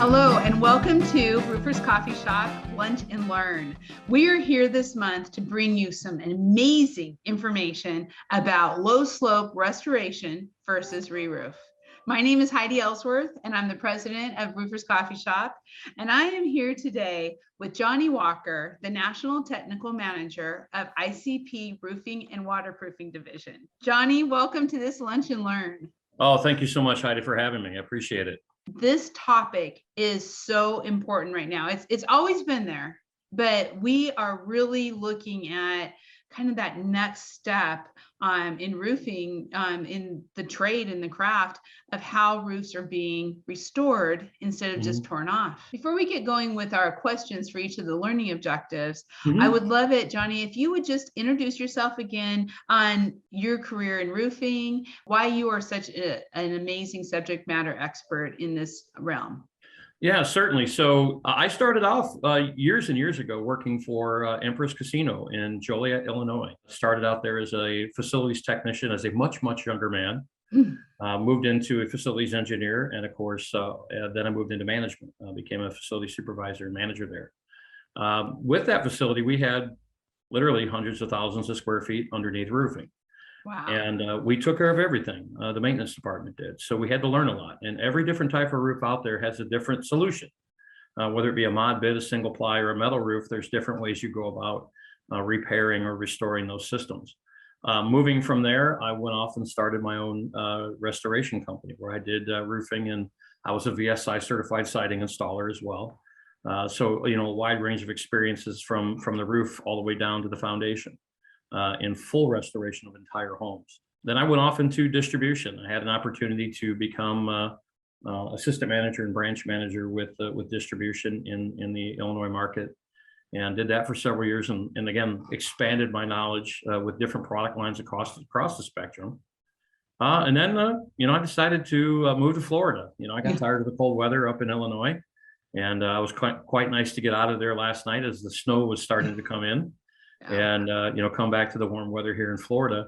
Hello and welcome to Roofer's Coffee Shop Lunch and Learn. We are here this month to bring you some amazing information about low slope restoration versus re-roof. My name is Heidi Ellsworth and I'm the president of Roofer's Coffee Shop. And I am here today with Johnny Walker, the National Technical Manager of ICP Roofing and Waterproofing Division. Johnny, welcome to this Lunch and Learn. Oh, thank you so much, Heidi, for having me. I appreciate it. This topic is so important right now. It's always been there, but we are really looking at kind of that next step in roofing, in the trade and the craft of how roofs are being restored instead of just torn off. Before we get going with our questions for each of the learning objectives, I would love it, Johnny, if you would just introduce yourself again on your career in roofing, why you are such an amazing subject matter expert in this realm. Yeah, certainly. So I started off years and years ago working for Empress Casino in Joliet, Illinois. Started out there as a facilities technician as a much younger man. Moved into a facilities engineer, and of course, then I moved into management. Became a facility supervisor and manager there. With that facility, we had literally hundreds of thousands of square feet underneath roofing. Wow. And we took care of everything. The maintenance department did. So we had to learn a lot. And every different type of roof out there has a different solution. Whether it be a mod bid, a single ply, or a metal roof, there's different ways you go about repairing or restoring those systems. Moving from there, I went off and started my own restoration company where I did roofing, and I was a VSI certified siding installer as well. So, you know, a wide range of experiences from the roof all the way down to the foundation. In full restoration of entire homes. Then I went off into distribution. I had an opportunity to become assistant manager and branch manager with distribution in the Illinois market, and did that for several years. And again, expanded my knowledge with different product lines across the spectrum. And then, you know, I decided to move to Florida. You know, I got tired of the cold weather up in Illinois, and it was quite nice to get out of there last night as the snow was starting to come in. And, you know, come back to the warm weather here in Florida.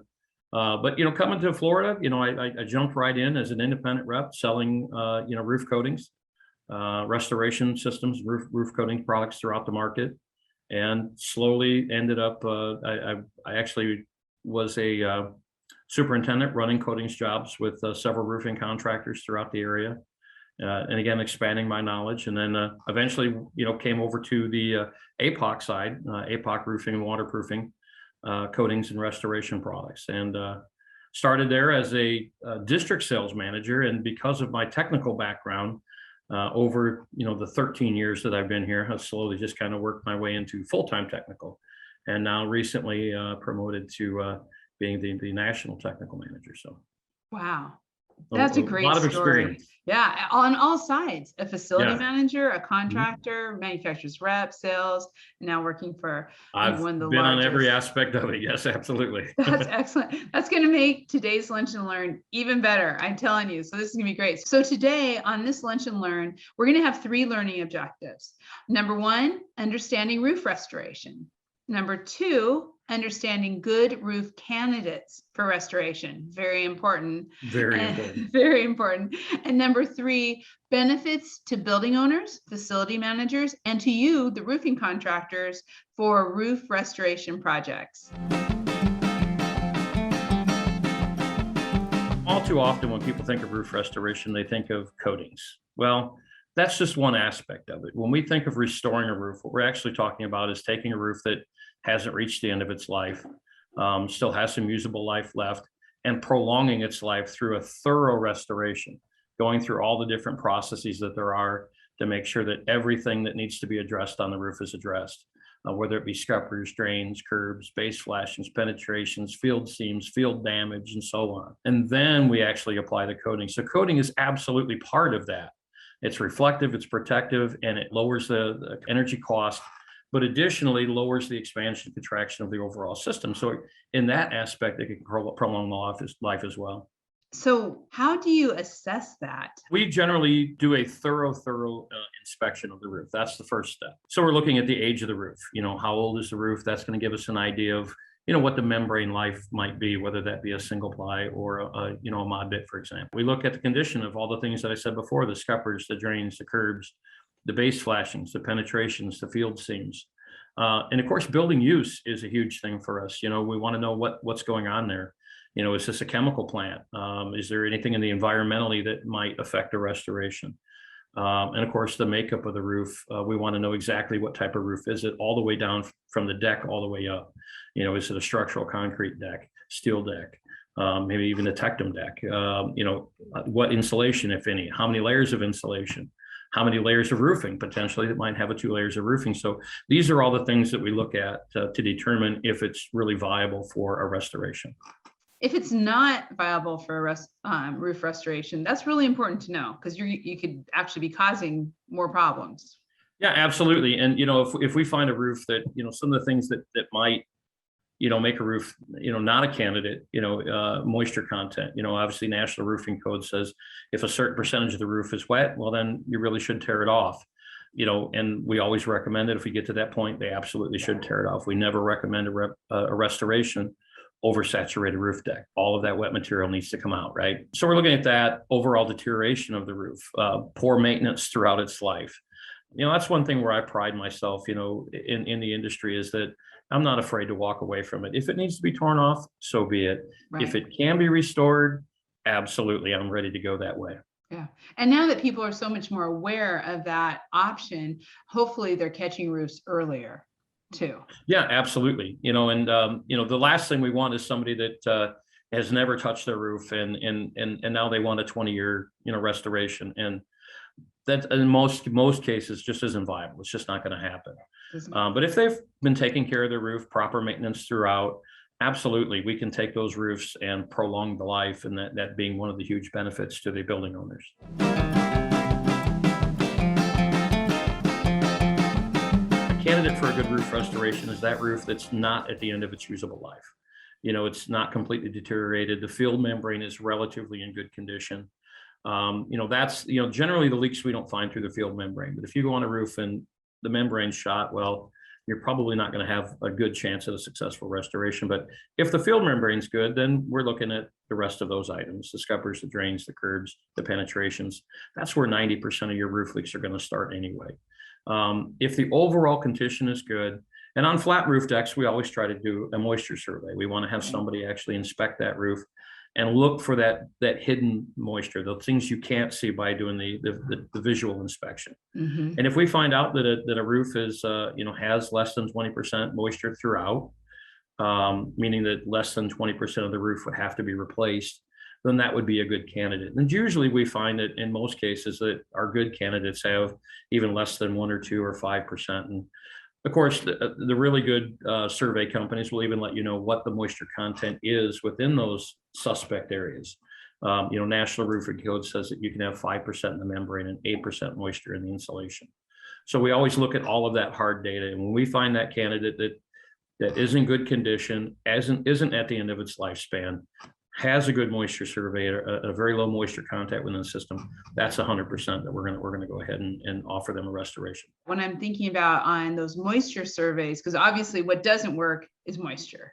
But, you know, coming to Florida, you know, I jumped right in as an independent rep selling, you know, roof coatings, restoration systems, roof coating products throughout the market, and slowly ended up, I actually was a superintendent running coatings jobs with several roofing contractors throughout the area. And again, expanding my knowledge, and then eventually, you know, came over to the APOC side, APOC roofing and waterproofing, coatings and restoration products, and started there as a district sales manager. And because of my technical background, over, you know, the 13 years that I've been here, I've slowly just kind of worked my way into full-time technical, and now recently promoted to being the national technical manager. So, wow. That's a great lot of story. experience. Yeah, on all sides, a facility manager, a contractor, manufacturer's rep, sales, and now working for I've one of the been largest. on every aspect of it. Yes, absolutely. That's excellent. That's going to make today's Lunch and Learn even better. I'm telling you. So this is going to be great. So today on this Lunch and Learn, we're going to have 3 learning objectives. Number 1, understanding roof restoration. Number 2, understanding good roof candidates for restoration. Very important. Very important. Very important. And number 3, benefits to building owners, facility managers, and to you, the roofing contractors, for roof restoration projects. All too often when people think of roof restoration, they think of coatings. Well, that's just one aspect of it. When we think of restoring a roof, what we're actually talking about is taking a roof that hasn't reached the end of its life, still has some usable life left, and prolonging its life through a thorough restoration, going through all the different processes that there are to make sure that everything that needs to be addressed on the roof is addressed, whether it be scuppers, drains, curbs, base flashings, penetrations, field seams, field damage, and so on. And then we actually apply the coating. So coating is absolutely part of that. It's reflective, it's protective, and it lowers the energy cost, but additionally lowers the expansion and contraction of the overall system. So in that aspect, it can prolong the life as well. So how do you assess that? We generally do a thorough inspection of the roof. That's the first step. So we're looking at the age of the roof. You know, how old is the roof? That's going to give us an idea of, what the membrane life might be, whether that be a single ply or a mod bit, for example. We look at the condition of all the things that I said before: the scuppers, the drains, the curbs, the base flashings, the penetrations, the field seams. And of course, building use is a huge thing for us. We want to know what's going on there. Is this a chemical plant? Is there anything in the environmentally that might affect a restoration? And of course, the makeup of the roof. We want to know exactly what type of roof is it, all the way down from the deck all the way up. Is it a structural concrete deck, steel deck, maybe even a tectum deck? What insulation, if any? How many layers of insulation? How many layers of roofing potentially that might have 2 layers of roofing? So these are all the things that we look at to determine if it's really viable for a restoration. If it's not viable for a roof restoration, that's really important to know, because you could actually be causing more problems. Yeah, absolutely. And if we find a roof that some of the things that might make a roof not a candidate, moisture content. Obviously National Roofing Code says if a certain percentage of the roof is wet, well, then you really should tear it off. And we always recommend it. If we get to that point, they absolutely should tear it off. We never recommend a restoration over saturated roof deck. All of that wet material needs to come out, right? So we're looking at that overall deterioration of the roof, poor maintenance throughout its life. That's one thing where I pride myself, in the industry, is that I'm not afraid to walk away from it. If it needs to be torn off, so be it. Right. If it can be restored, absolutely, I'm ready to go that way. Yeah. And now that people are so much more aware of that option, hopefully they're catching roofs earlier too. Yeah, absolutely. The last thing we want is somebody that has never touched their roof and now they want a 20-year, restoration. And that in most cases just isn't viable. It's just not going to happen. But if they've been taking care of their roof, proper maintenance throughout, absolutely, we can take those roofs and prolong the life, and that being one of the huge benefits to the building owners. A candidate for a good roof restoration is that roof that's not at the end of its usable life. It's not completely deteriorated. The field membrane is relatively in good condition. That's, generally the leaks we don't find through the field membrane. But if you go on a roof and the membrane's shot, well, you're probably not going to have a good chance at a successful restoration. But if the field membrane's good, then we're looking at the rest of those items: the scuppers, the drains, the curbs, the penetrations. That's where 90% of your roof leaks are going to start anyway. If the overall condition is good, and on flat roof decks, we always try to do a moisture survey. We want to have somebody actually inspect that roof and look for that hidden moisture, the things you can't see by doing the visual inspection. Mm-hmm. And if we find out that a roof is has less than 20% moisture throughout, meaning that less than 20% of the roof would have to be replaced, then that would be a good candidate. And usually we find that in most cases that our good candidates have even less than 1 or 2 or 5%. And of course, the really good survey companies will even let you know what the moisture content is within those suspect areas. National Roofing Code says that you can have 5% in the membrane and 8% moisture in the insulation. So we always look at all of that hard data. And when we find that candidate that is in good condition, isn't at the end of its lifespan, has a good moisture survey, a very low moisture content within the system, that's 100% that we're going to go ahead and offer them a restoration. When I'm thinking about on those moisture surveys, because obviously what doesn't work is moisture.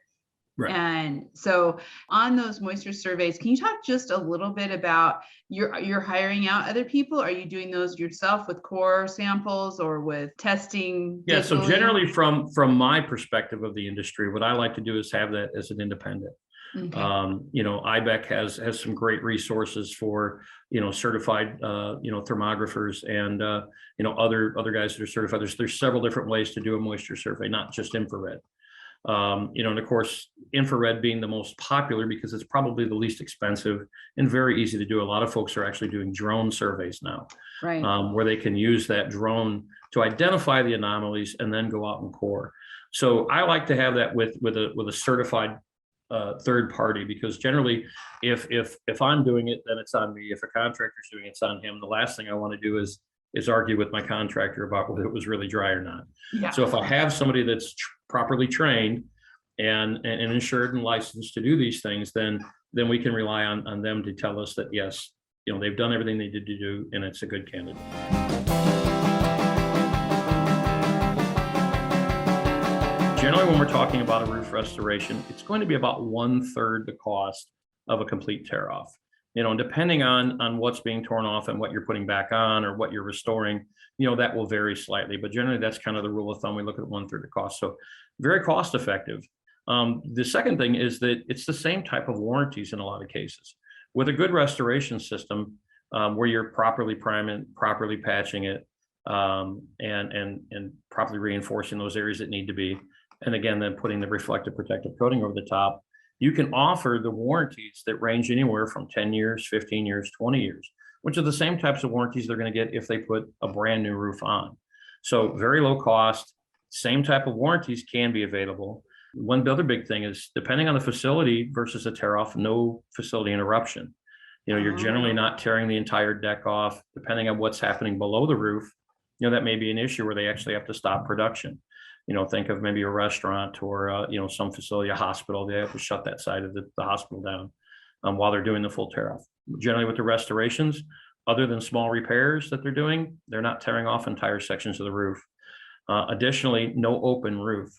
Right. And so on those moisture surveys, can you talk just a little bit about you're hiring out other people? Are you doing those yourself with core samples or with testing? Yeah, so generally from my perspective of the industry, what I like to do is have that as an independent. Okay. IBEC has some great resources for, certified, thermographers and, other guys that are certified. There's several different ways to do a moisture survey, not just infrared. And of course, infrared being the most popular because it's probably the least expensive and very easy to do. A lot of folks are actually doing drone surveys now, right? Where they can use that drone to identify the anomalies and then go out and core. So I like to have that with a certified third party, because generally if I'm doing it, then it's on me. If a contractor's doing it, it's on him. The last thing I want to do is argue with my contractor about whether it was really dry or not. Yeah. So if I have somebody that's properly trained and insured and licensed to do these things, then we can rely on them to tell us that yes, they've done everything they did to do and it's a good candidate. Generally, when we're talking about a roof restoration, it's going to be about 1/3 the cost of a complete tear off. And depending on what's being torn off and what you're putting back on or what you're restoring, that will vary slightly. But generally, that's kind of the rule of thumb. We look at 1/3 the cost. So very cost effective. The second thing is that it's the same type of warranties in a lot of cases. With a good restoration system, where you're properly priming, properly patching it, and properly reinforcing those areas that need to be, and again, then putting the reflective protective coating over the top, you can offer the warranties that range anywhere from 10 years, 15 years, 20 years, which are the same types of warranties they're going to get if they put a brand new roof on. So very low cost, same type of warranties can be available. One other big thing is depending on the facility versus a tear off, no facility interruption. You're generally not tearing the entire deck off. Depending on what's happening below the roof, that may be an issue where they actually have to stop production. Think of maybe a restaurant or, some facility, a hospital, they have to shut that side of the hospital down while they're doing the full tear off. Generally with the restorations, other than small repairs that they're doing, they're not tearing off entire sections of the roof. Additionally, no open roof.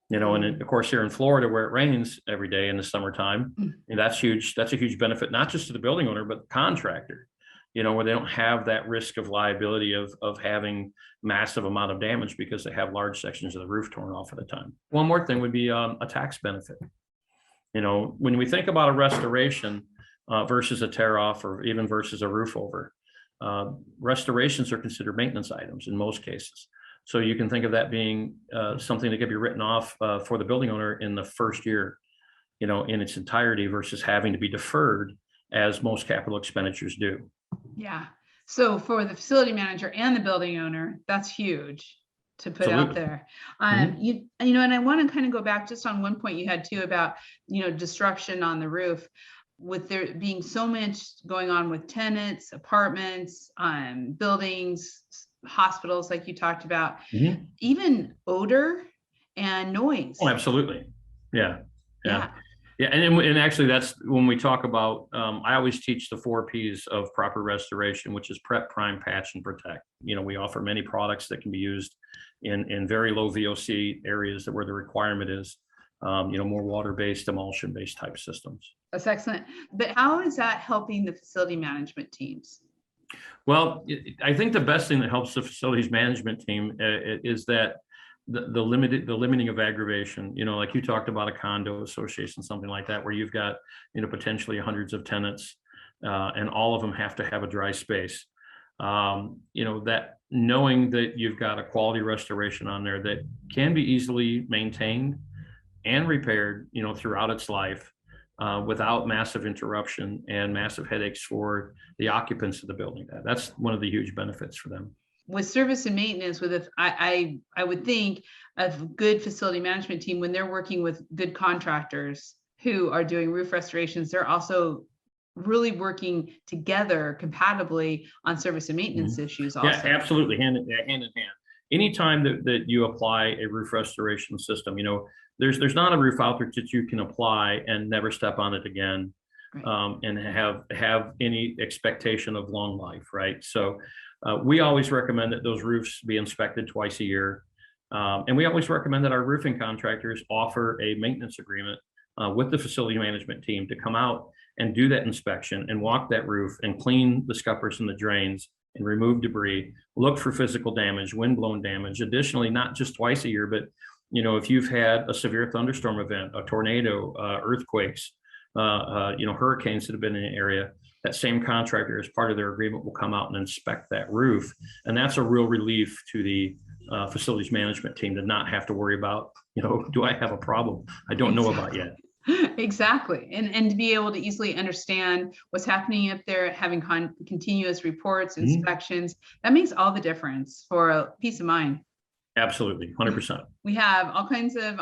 And of course here in Florida where it rains every day in the summertime, and that's huge. That's a huge benefit, not just to the building owner, but the contractor, where they don't have that risk of liability of having massive amount of damage because they have large sections of the roof torn off at a time. One more thing would be a tax benefit. When we think about a restoration versus a tear off or even versus a roof over, restorations are considered maintenance items in most cases. So you can think of that being something that could be written off for the building owner in the first year, in its entirety versus having to be deferred as most capital expenditures do. Yeah. So for the facility manager and the building owner, that's huge to put out there. And I want to kind of go back just on one point you had too about, destruction on the roof. With there being so much going on with tenants, apartments, buildings, hospitals, like you talked about, even odor and noise. Oh, absolutely. Yeah. And actually that's when we talk about, I always teach the 4 Ps of proper restoration, which is prep, prime, patch, and protect. We offer many products that can be used in very low VOC areas where the requirement is, more water-based, emulsion-based type systems. That's excellent. But how is that helping the facility management teams? Well, I think the best thing that helps the facilities management team is that the limiting of aggravation, like you talked about a condo association, something like that, where you've got, potentially hundreds of tenants and all of them have to have a dry space. That knowing that you've got a quality restoration on there that can be easily maintained and repaired, throughout its life, without massive interruption and massive headaches for the occupants of the building. That's one of the huge benefits for them. With service and maintenance, I would think a good facility management team, when they're working with good contractors who are doing roof restorations, they're also really working together compatibly on service and maintenance issues also. Yeah, absolutely, hand in hand. Anytime that you apply a roof restoration system, there's not a roof out there that you can apply and never step on it again, right, and have any expectation of long life, right? So we always recommend that those roofs be inspected twice a year. And we always recommend that our roofing contractors offer a maintenance agreement with the facility management team to come out and do that inspection and walk that roof and clean the scuppers and the drains and remove debris, look for physical damage, wind-blown damage. Additionally, not just twice a year, but if you've had a severe thunderstorm event, a tornado, earthquakes, hurricanes that have been in the area, that same contractor, as part of their agreement, will come out and inspect that roof. And that's a real relief to the facilities management team to not have to worry about, do I have a problem I don't know about yet? Exactly. And to be able to easily understand what's happening up there, having continuous reports, inspections, that makes all the difference for a peace of mind. Absolutely, 100%. We have all kinds of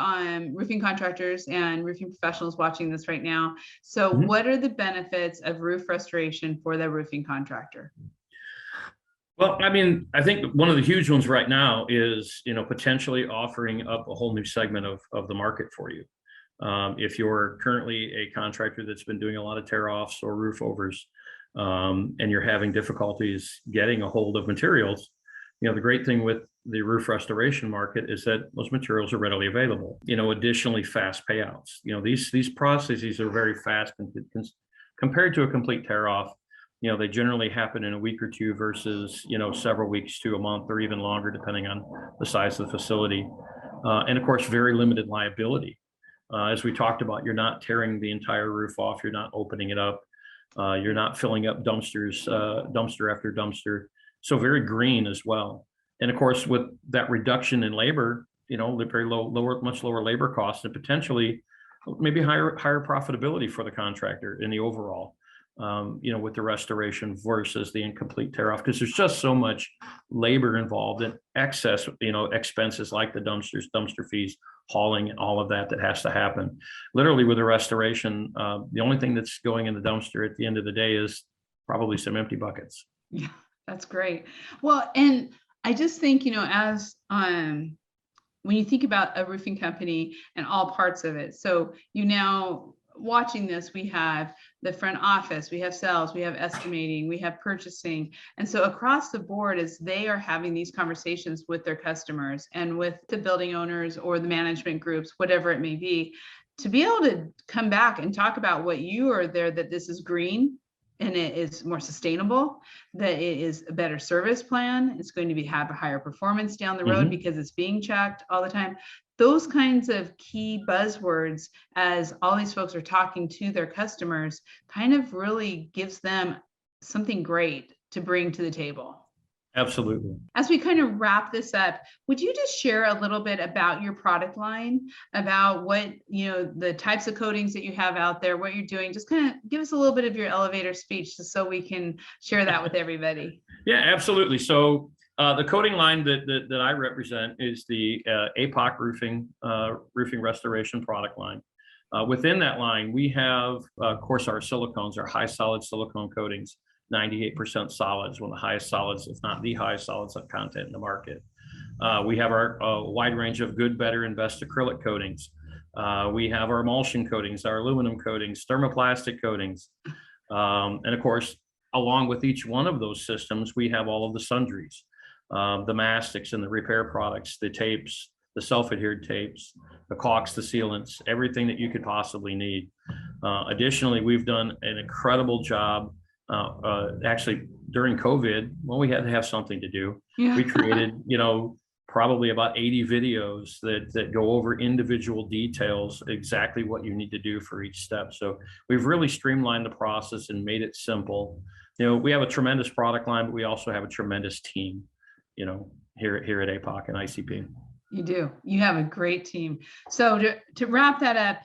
roofing contractors and roofing professionals watching this right now. So what are the benefits of roof restoration for the roofing contractor? Well, I think one of the huge ones right now is, potentially offering up a whole new segment of the market for you. If you're currently a contractor that's been doing a lot of tear-offs or roof overs, and you're having difficulties getting a hold of materials, The great thing with the roof restoration market is that those materials are readily available. Additionally, fast payouts. These processes are very fast compared to a complete tear off. They generally happen in a week or two versus, several weeks to a month or even longer, depending on the size of the facility. And of course, very limited liability. As we talked about, you're not tearing the entire roof off. You're not opening it up. You're not filling up dumpsters, dumpster after dumpster. So very green as well. And of course, with that reduction in labor, the very much lower labor costs and potentially maybe higher profitability for the contractor in the overall, with the restoration versus the incomplete tear off, because there's just so much labor involved in excess, expenses like the dumpster fees, hauling, and all of that has to happen. Literally with the restoration, the only thing that's going in the dumpster at the end of the day is probably some empty buckets. Yeah, that's great. Well, and I just think, as when you think about a roofing company and all parts of it, so now watching this, we have the front office, we have sales, we have estimating, we have purchasing. And so across the board, as they are having these conversations with their customers and with the building owners or the management groups, whatever it may be, to be able to come back and talk about what you are there, that this is green and it is more sustainable, that it is a better service plan, it's going to have a higher performance down the road because it's being checked all the time. Those kinds of key buzzwords, as all these folks are talking to their customers, kind of really gives them something great to bring to the table. Absolutely. As we kind of wrap this up, would you just share a little bit about your product line, about what, the types of coatings that you have out there, what you're doing? Just kind of give us a little bit of your elevator speech just so we can share that with everybody. Yeah, absolutely. So the coating line that I represent is the APOC roofing restoration product line. Within that line, we have, of course, our silicones, our high solid silicone coatings. 98% solids, one of the highest solids, if not the highest solids content in the market. We have our wide range of good, better, and best acrylic coatings. We have our emulsion coatings, our aluminum coatings, thermoplastic coatings. And of course, along with each one of those systems, we have all of the sundries, the mastics and the repair products, the tapes, the self-adhered tapes, the caulks, the sealants, everything that you could possibly need. Additionally, we've done an incredible job. Actually, during COVID, we had to have something to do. Yeah. We created, probably about 80 videos that go over individual details, exactly what you need to do for each step. So we've really streamlined the process and made it simple. We have a tremendous product line, but we also have a tremendous team, here at APOC and ICP. You do. You have a great team. So to wrap that up,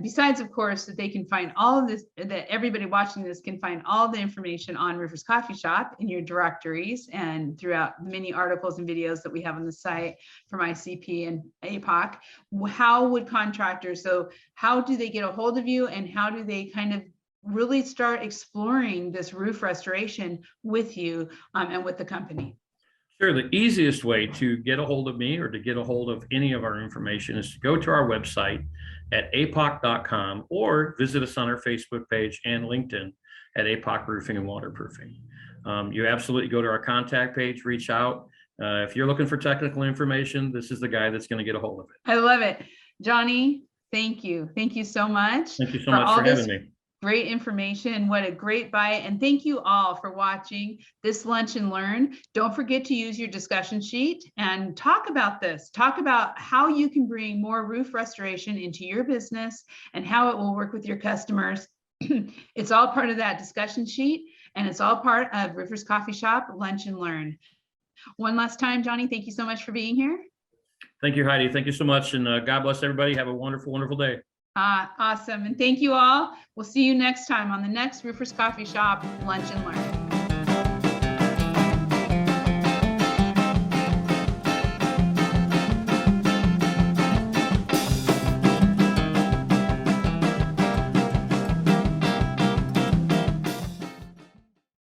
besides, of course, that they can find all of this, that everybody watching this can find all the information on Roofers Coffee Shop in your directories and throughout the many articles and videos that we have on the site from ICP and APOC. How would contractors, so how do they get a hold of you, and how do they kind of really start exploring this roof restoration with you and with the company? Sure. The easiest way to get a hold of me or to get a hold of any of our information is to go to our website at apoc.com or visit us on our Facebook page and LinkedIn at APOC Roofing and Waterproofing. You absolutely go to our contact page, reach out. If you're looking for technical information, this is the guy that's going to get a hold of it. I love it. Johnny, thank you. Thank you so much. Thank you so much for having me. Great information. What a great bite. And thank you all for watching this Lunch and Learn. Don't forget to use your discussion sheet and talk about this. Talk about how you can bring more roof restoration into your business and how it will work with your customers. It's all part of that discussion sheet, and it's all part of Roofers Coffee Shop Lunch and Learn. One last time, Johnny, thank you so much for being here. Thank you, Heidi. Thank you so much. And God bless everybody. Have a wonderful, wonderful day. Awesome. And thank you all. We'll see you next time on the next Roofers Coffee Shop Lunch and Learn.